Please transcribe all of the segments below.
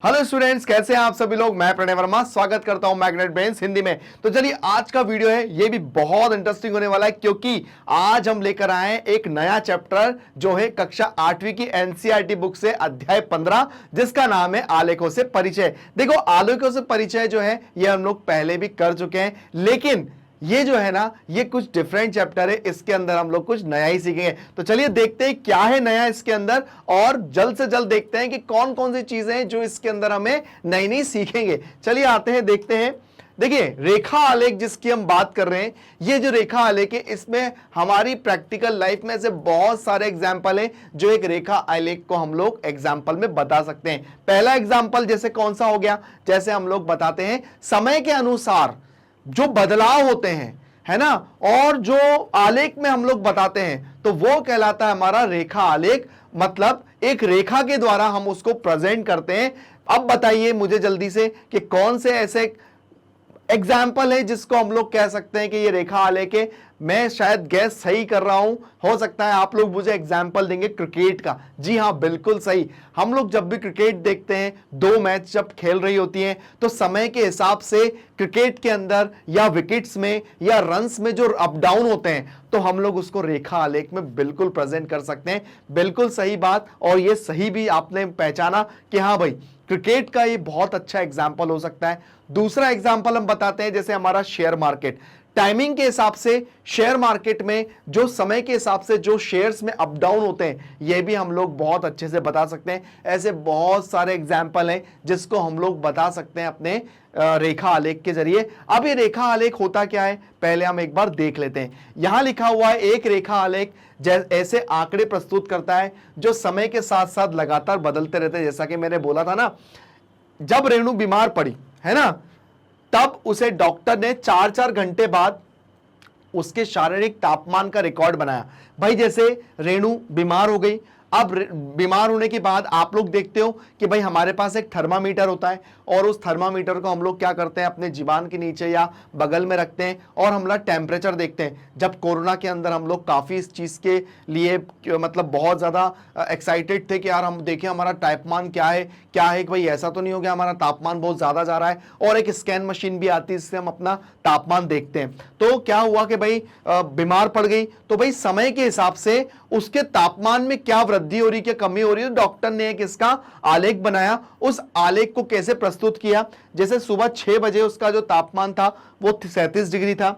Hello students, कैसे हैं आप सभी लोग। मैं प्रणय वर्मा स्वागत करता हूं मैग्नेट ब्रेन्स हिंदी में। तो चलिए, आज का वीडियो है ये भी बहुत इंटरेस्टिंग होने वाला है, क्योंकि आज हम लेकर आए हैं एक नया चैप्टर जो है कक्षा 8वीं की एनसीईआरटी बुक से अध्याय 15, जिसका नाम है आलेखों से परिचय। देखो, आलेखों से परिचय जो है ये हम लोग पहले भी कर चुके हैं, लेकिन ये जो है ना, ये कुछ डिफरेंट चैप्टर है। इसके अंदर हम लोग कुछ नया ही सीखेंगे। तो चलिए देखते हैं क्या है नया इसके अंदर, और जल्द से जल्द देखते हैं कि कौन कौन सी चीजें हैं जो इसके अंदर हमें नई नई सीखेंगे। चलिए आते हैं, देखते हैं। देखिए, रेखा आलेख जिसकी हम बात कर रहे हैं, ये जो रेखा आलेख है, इसमें हमारी प्रैक्टिकल लाइफ में से बहुत सारे एग्जाम्पल हैं जो एक रेखा आलेख को हम लोग एग्जाम्पल में बता सकते हैं। पहला एग्जाम्पल जैसे कौन सा हो गया, जैसे हम लोग बताते हैं समय के अनुसार जो बदलाव होते हैं, है ना, और जो आलेख में हम लोग बताते हैं, तो वो कहलाता है हमारा रेखा आलेख। मतलब एक रेखा के द्वारा हम उसको प्रेजेंट करते हैं। अब बताइए मुझे जल्दी से कि कौन से ऐसे एग्जाम्पल है जिसको हम लोग कह सकते हैं कि ये रेखा आलेख है। मैं शायद गैस सही कर रहा हूं, हो सकता है आप लोग मुझे एग्जाम्पल देंगे क्रिकेट का। जी हां, बिल्कुल सही। हम लोग जब भी क्रिकेट देखते हैं, दो मैच जब खेल रही होती हैं, तो समय के हिसाब से क्रिकेट के अंदर या विकेट्स में या रन्स में जो अप डाउन होते हैं, तो हम लोग उसको रेखा आलेख में बिल्कुल प्रेजेंट कर सकते हैं। बिल्कुल सही बात, और ये सही भी आपने पहचाना कि हाँ भाई, क्रिकेट का ये बहुत अच्छा एग्जाम्पल हो सकता है। दूसरा एग्जाम्पल हम बताते हैं, जैसे हमारा शेयर मार्केट। टाइमिंग के हिसाब से शेयर मार्केट में जो समय के हिसाब से जो शेयर्स में अप डाउन होते हैं, ये भी हम लोग बहुत अच्छे से बता सकते हैं। ऐसे बहुत सारे एग्जाम्पल हैं जिसको हम लोग बता सकते हैं अपने रेखा आलेख के जरिए। अब ये रेखा आलेख होता क्या है, पहले हम एक बार देख लेते हैं। यहां लिखा हुआ है, एक रेखा आलेख ऐसे आंकड़े प्रस्तुत करता है जो समय के साथ साथ लगातार बदलते रहते हैं। जैसा कि मैंने बोला था ना, जब रेणु बीमार पड़ी, है ना, तब उसे डॉक्टर ने 4-4 घंटे बाद उसके शारीरिक तापमान का रिकॉर्ड बनाया। भाई जैसे रेणु बीमार हो गई, अब बीमार होने के बाद आप लोग देखते हो कि भाई हमारे पास एक थर्मामीटर होता है, और उस थर्मामीटर को हम लोग क्या करते हैं, अपने जीवान के नीचे या बगल में रखते हैं और हम लोग टेम्परेचर देखते हैं। जब कोरोना के अंदर हम लोग काफ़ी इस चीज़ के लिए मतलब बहुत ज़्यादा एक्साइटेड थे कि यार हम देखें हमारा तापमान क्या है कि भाई ऐसा तो नहीं हो गया हमारा तापमान बहुत ज़्यादा जा रहा है, और एक स्कैन मशीन भी आती है जिससे हम अपना तापमान देखते हैं। तो क्या हुआ कि भाई बीमार पड़ गई, तो भाई समय के हिसाब से उसके तापमान में क्या वृद्धि हो रही, क्या कमी हो रही है, डॉक्टर ने एक इसका आलेख बनाया। उस आलेख को कैसे प्रस्तुत किया, जैसे सुबह 6 बजे उसका जो तापमान था वो 37 डिग्री था,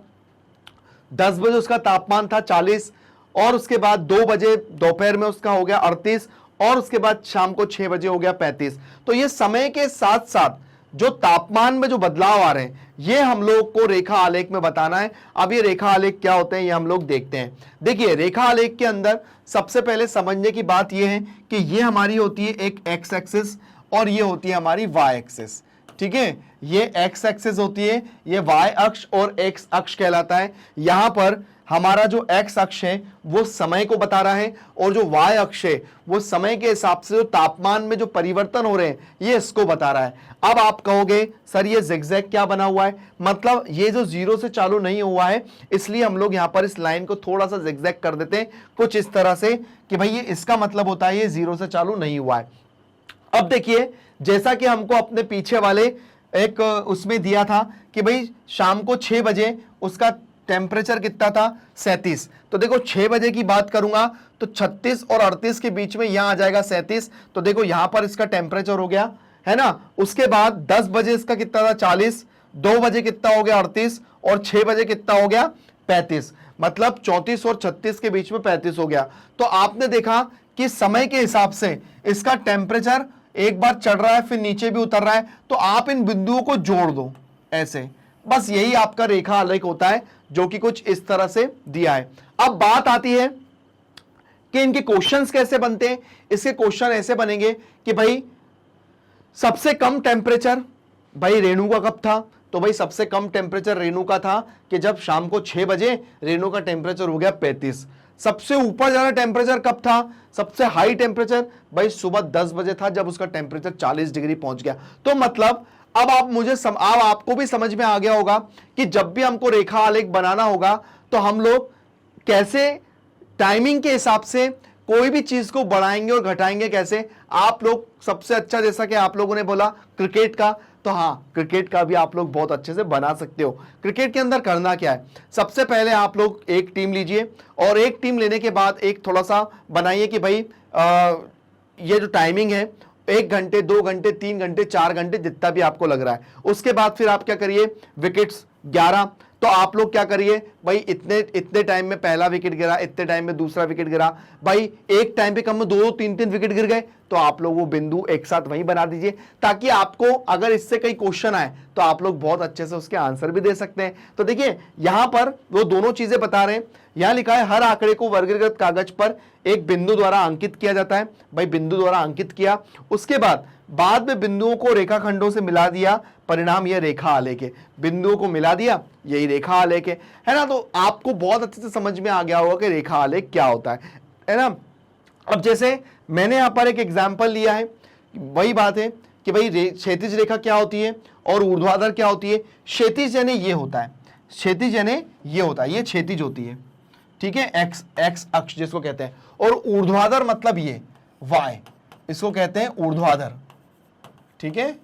10 बजे उसका तापमान था 40, और उसके बाद 2 बजे दोपहर में उसका हो गया 38, और उसके बाद शाम को 6 बजे हो गया 35। तो ये समय के साथ साथ जो तापमान में जो बदलाव आ रहे हैं, ये हम लोग को रेखा आलेख में बताना है। अब ये रेखा आलेख क्या होते हैं, ये हम लोग देखते हैं। देखिए, रेखा आलेख के अंदर सबसे पहले समझने की बात ये है कि ये हमारी होती है एक एक्स एक्सिस, और ये होती है हमारी वाई एक्सिस। ठीक है, ये एक्स एक्सिस होती है, ये वाई अक्ष और एक्स अक्ष कहलाता है। यहां पर हमारा जो एक्स अक्ष है वो समय को बता रहा है, और जो वाई अक्ष है वो समय के हिसाब से जो तापमान में जो परिवर्तन हो रहे हैं, ये इसको बता रहा है। अब आप कहोगे सर ये जिगजैग क्या बना हुआ है, मतलब ये जो जीरो से चालू नहीं हुआ है, इसलिए हम लोग यहां पर इस लाइन को थोड़ा सा जिगजैग कर देते हैं कुछ इस तरह से कि भाई ये इसका मतलब होता है ये जीरो से चालू नहीं हुआ है। अब देखिए, जैसा कि हमको अपने पीछे वाले एक उसमें दिया था कि भाई शाम को 6 बजे उसका टेम्परेचर कितना था, 37। तो देखो 6 बजे की बात करूंगा तो 36 और 38 के बीच में यहां आ जाएगा 37। तो देखो यहां पर इसका टेम्परेचर हो गया, है ना। उसके बाद 10 बजे इसका कितना था, 40, 2 बजे कितना हो गया 38, और 6 बजे कितना हो गया 35। मतलब 34 और 36 के बीच में 35 हो गया। तो आपने देखा कि समय के हिसाब से इसका टेम्परेचर एक बार चढ़ रहा है फिर नीचे भी उतर रहा है। तो आप इन बिंदुओं को जोड़ दो ऐसे, बस यही आपका रेखा आलेख होता है, जो कि कुछ इस तरह से दिया है। अब बात आती है कि इनके क्वेश्चंस कैसे बनते हैं। इसके क्वेश्चन ऐसे बनेंगे कि भाई सबसे कम टेम्परेचर भाई रेणु का कब था, तो भाई सबसे कम टेम्परेचर रेणु का था कि जब शाम को 6 बजे रेणु का टेम्परेचर हो गया 35। सबसे ऊपर ज्यादा टेम्परेचर कब था, सबसे हाई टेम्परेचर भाई सुबह 10 बजे था जब उसका टेम्परेचर 40 डिग्री पहुंच गया। तो मतलब अब आपको भी समझ में आ गया होगा कि जब भी हमको रेखा आलेख बनाना होगा तो हम लोग कैसे टाइमिंग के हिसाब से कोई भी चीज को बढ़ाएंगे और घटाएंगे कैसे। आप लोग सबसे अच्छा, जैसा कि आप लोगों ने बोला क्रिकेट का, तो हाँ क्रिकेट का भी आप लोग बहुत अच्छे से बना सकते हो। क्रिकेट के अंदर करना क्या है, सबसे पहले आप लोग एक टीम लीजिए और एक टीम लेने के बाद एक थोड़ा सा बनाइए कि भाई ये जो टाइमिंग है 1 घंटे 2 घंटे 3 घंटे 4 घंटे जितना भी आपको लग रहा है। उसके बाद फिर आप क्या करिए, विकेट्स 11, तो आप लोग क्या करिए भाई, इतने इतने टाइम में पहला विकेट गिरा, इतने टाइम में दूसरा विकेट गिरा, भाई एक टाइम पे कम में 2 3 3 विकेट गिर गए, तो आप लोग वो बिंदु एक साथ वहीं बना दीजिए, ताकि आपको अगर इससे कई क्वेश्चन आए तो आप लोग बहुत अच्छे से उसके आंसर भी दे सकते हैं। तो देखिए यहां पर वो दोनों चीजें बता रहे हैं। यहां लिखा है हर आंकड़े को वर्गीकृत कागज पर एक बिंदु द्वारा अंकित किया जाता है। भाई बिंदु द्वारा अंकित किया, उसके बाद में बिंदुओं को रेखाखंडों से मिला दिया, परिणाम यह रेखा आलेख है। बिंदुओं को मिला दिया, यही रेखा आलेख है ना। तो आपको बहुत अच्छे से समझ में आ गया होगा कि रेखा आलेख क्या होता है ना। अब जैसे मैंने यहां पर एक एग्जांपल लिया है, वही बात है कि भाई क्षैतिज रेखा क्या होती है और ऊर्ध्वाधर क्या होती है। क्षैतिज यानी ये होता है, क्षैतिज यानी ये होता है, ये क्षैतिज होती है, ठीक है, एक्स अक्ष जिसको कहते हैं, और ऊर्ध्वाधर मतलब ये वाय, इसको कहते हैं ऊर्ध्वाधर, ठीक है,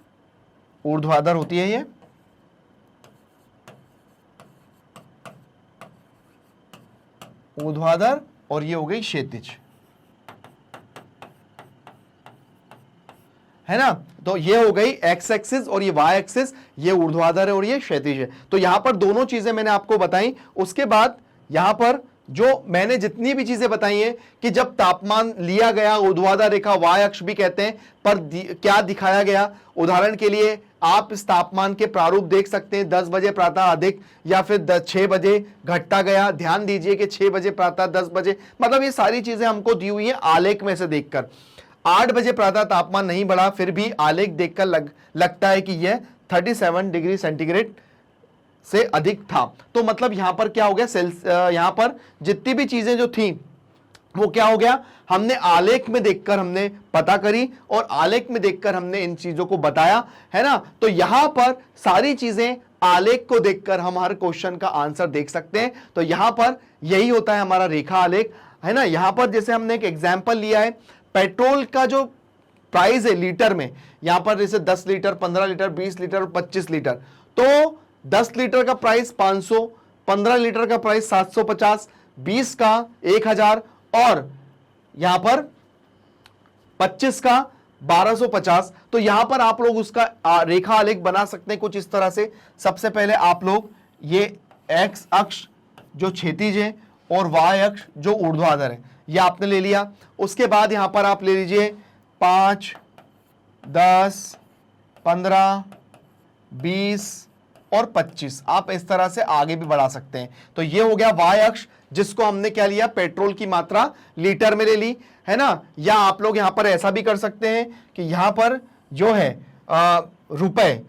ऊर्ध्वाधर होती है ये। ऊर्ध्वाधर और ये हो गई क्षैतिज, है ना। तो ये हो गई एक्स एक्सिस और ये वाई एक्सिस, ये ऊर्ध्वाधर है और ये क्षैतिज है। तो यहां पर दोनों चीजें मैंने आपको बताई। उसके बाद यहां पर जो मैंने जितनी भी चीजें बताई हैं कि जब तापमान लिया गया, ऊर्ध्वाधर रेखा वाई अक्ष भी कहते हैं, पर क्या दिखाया गया। उदाहरण के लिए आप इस तापमान के प्रारूप देख सकते हैं, 10 बजे प्रातः अधिक या फिर 6 बजे घटता गया। ध्यान दीजिए कि 6 बजे प्रातः, 10 बजे, मतलब ये सारी चीजें हमको दी हुई है आलेख में से देखकर। 8 बजे प्रातः तापमान नहीं बढ़ा, फिर भी आलेख देखकर लगता है कि यह 37 डिग्री सेंटीग्रेड से अधिक था। तो मतलब यहां पर क्या हो गया, यहां पर जितनी भी चीजें जो थी वो क्या हो गया, हमने आलेख में देखकर हमने पता करी और आलेख में देखकर हमने इन चीजों को बताया, है ना। तो यहां पर सारी चीजें आलेख को देखकर हम हर क्वेश्चन का आंसर देख सकते हैं। तो यहां पर यही होता है हमारा रेखा आलेख, है ना। यहां पर जैसे हमने एक एग्जाम्पल लिया है, पेट्रोल का जो प्राइस है लीटर में, यहां पर जैसे 10 लीटर, 15 लीटर, 20 लीटर और 25 लीटर, तो 10 लीटर का प्राइस 500, 15 लीटर का प्राइस 750, 20 का 1000 और यहां पर 25 का 1250। तो यहां पर आप लोग उसका रेखा आलेख बना सकते हैं कुछ इस तरह से। सबसे पहले आप लोग ये एक्स अक्ष जो क्षैतिज है और वाई अक्ष जो ऊर्ध्वाधर है, ये आपने ले लिया। उसके बाद यहां पर आप ले लीजिए 5, 10, 15, 20 और 25। आप इस तरह से आगे भी बढ़ा सकते हैं। तो ये हो गया वाई अक्ष, जिसको हमने क्या लिया, पेट्रोल की मात्रा लीटर में ले ली, है ना। या आप लोग यहां पर ऐसा भी कर सकते हैं कि यहां पर जो है रुपए,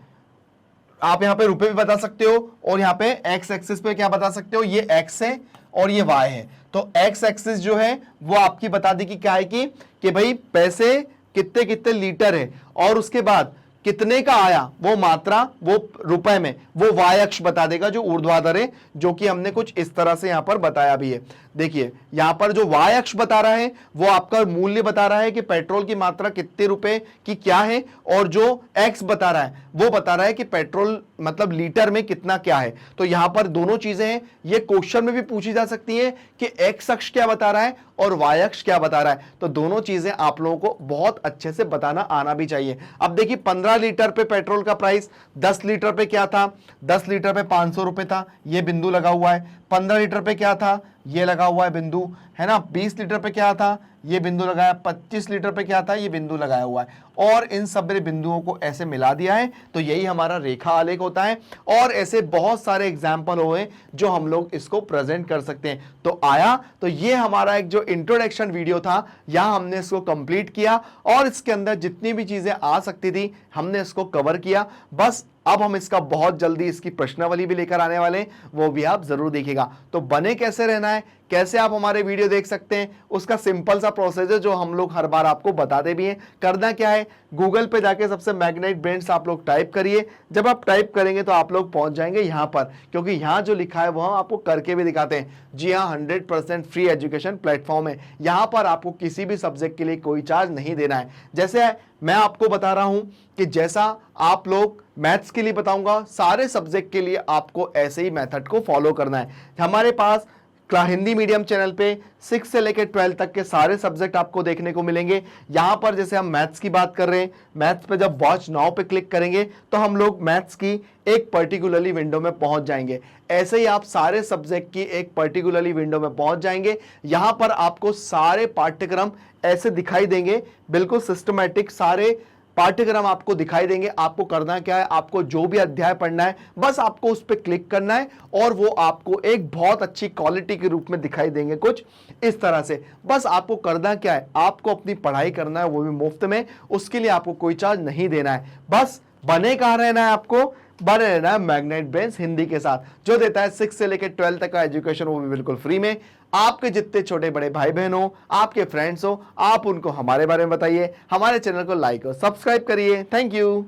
आप यहां पे रुपए भी बता सकते हो और यहां पे एक्स एक्सिस पे क्या बता सकते हो, ये एक्स है और ये वाई है। तो एक्स एक्सिस जो है वो आपकी बता दी कि क्या है कि भाई पैसे कितने कितने लीटर है और उसके बाद कितने का आया वो मात्रा, वो रुपए में, वो वाई अक्ष बता देगा जो ऊर्ध्वाधर है, जो कि हमने कुछ इस तरह से यहां पर बताया भी है। देखिए यहां पर जो वाई अक्ष बता रहा है वो आपका मूल्य बता रहा है कि पेट्रोल की मात्रा कितने रुपए की क्या है, और जो एक्स बता रहा है वो बता रहा है कि पेट्रोल मतलब लीटर में कितना क्या है। तो यहां पर दोनों चीजें हैं, ये क्वेश्चन में भी पूछी जा सकती है कि एक्स अक्ष क्या बता रहा है और वाई अक्ष क्या बता रहा है। तो दोनों चीजें आप लोगों को बहुत अच्छे से बताना आना भी चाहिए। अब देखिए 15 लीटर पे पेट्रोल का प्राइस 10 लीटर पे क्या था, 10 लीटर पे 500 रुपए था, ये बिंदु लगा हुआ है। 15 लीटर पे क्या था, ये लगा हुआ है बिंदु, है ना। 20 लीटर पे क्या था, ये बिंदु लगाया। 25 लीटर पे क्या था, ये बिंदु लगाया हुआ है, और इन सब बिंदुओं को ऐसे मिला दिया है। तो यही हमारा रेखा आलेख होता है। और ऐसे बहुत सारे एग्जाम्पल हुए जो हम लोग इसको प्रेजेंट कर सकते हैं। तो आया, तो ये हमारा एक जो इंट्रोडक्शन वीडियो था, यहाँ हमने इसको कंप्लीट किया और इसके अंदर जितनी भी चीजें आ सकती थी हमने इसको कवर किया। बस अब हम इसका बहुत जल्दी इसकी प्रश्नावली भी लेकर आने वाले हैं, वो भी आप जरूर देखिएगा। तो बने कैसे रहना है, कैसे आप हमारे वीडियो देख सकते हैं, उसका सिंपल सा प्रोसेस है जो हम लोग हर बार आपको बताते भी हैं। करना क्या है, गूगल पे जाके सबसे मैग्नेट ब्रेन्स आप लोग टाइप करिए। जब आप टाइप करेंगे तो आप लोग पहुंच जाएंगे यहाँ पर, क्योंकि यहाँ जो लिखा है वो हम आपको करके भी दिखाते हैं। जी हाँ, 100% फ्री एजुकेशन प्लेटफॉर्म है। यहाँ पर आपको किसी भी सब्जेक्ट के लिए कोई चार्ज नहीं देना है। जैसे मैं आपको बता रहा हूं कि जैसा आप लोग मैथ्स के लिए बताऊंगा, सारे सब्जेक्ट के लिए आपको ऐसे ही मेथड को फॉलो करना है। हमारे पास हिंदी मीडियम चैनल पे 6 से लेकर 12 तक के सारे सब्जेक्ट आपको देखने को मिलेंगे। यहां पर जैसे हम मैथ्स की बात कर रहे हैं, मैथ्स पे जब वॉच नाउ पे क्लिक करेंगे तो हम लोग मैथ्स की एक पर्टिकुलरली विंडो में पहुंच जाएंगे। ऐसे ही आप सारे सब्जेक्ट की एक पर्टिकुलरली विंडो में पहुंच जाएंगे। यहां पर आपको सारे पाठ्यक्रम ऐसे दिखाई देंगे, बिल्कुल सिस्टमैटिक सारे पाठ्यक्रम आपको दिखाई देंगे। आपको करना क्या है, आपको जो भी अध्याय पढ़ना है बस आपको उस पर क्लिक करना है और वो आपको एक बहुत अच्छी क्वालिटी के रूप में दिखाई देंगे, कुछ इस तरह से। बस आपको करना क्या है, आपको अपनी पढ़ाई करना है, वो भी मुफ्त में। उसके लिए आपको कोई चार्ज नहीं देना है। बस बने कहाँ रहना है, आपको बने रहना है मैग्नेट ब्रेन्स हिंदी के साथ, जो देता है 6 से लेकर 12 तक का एजुकेशन, वो भी बिल्कुल फ्री में। आपके जितने छोटे बड़े भाई बहन हो, आपके फ्रेंड्स हो, आप उनको हमारे बारे में बताइए। हमारे चैनल को लाइक और सब्सक्राइब करिए। Thank you.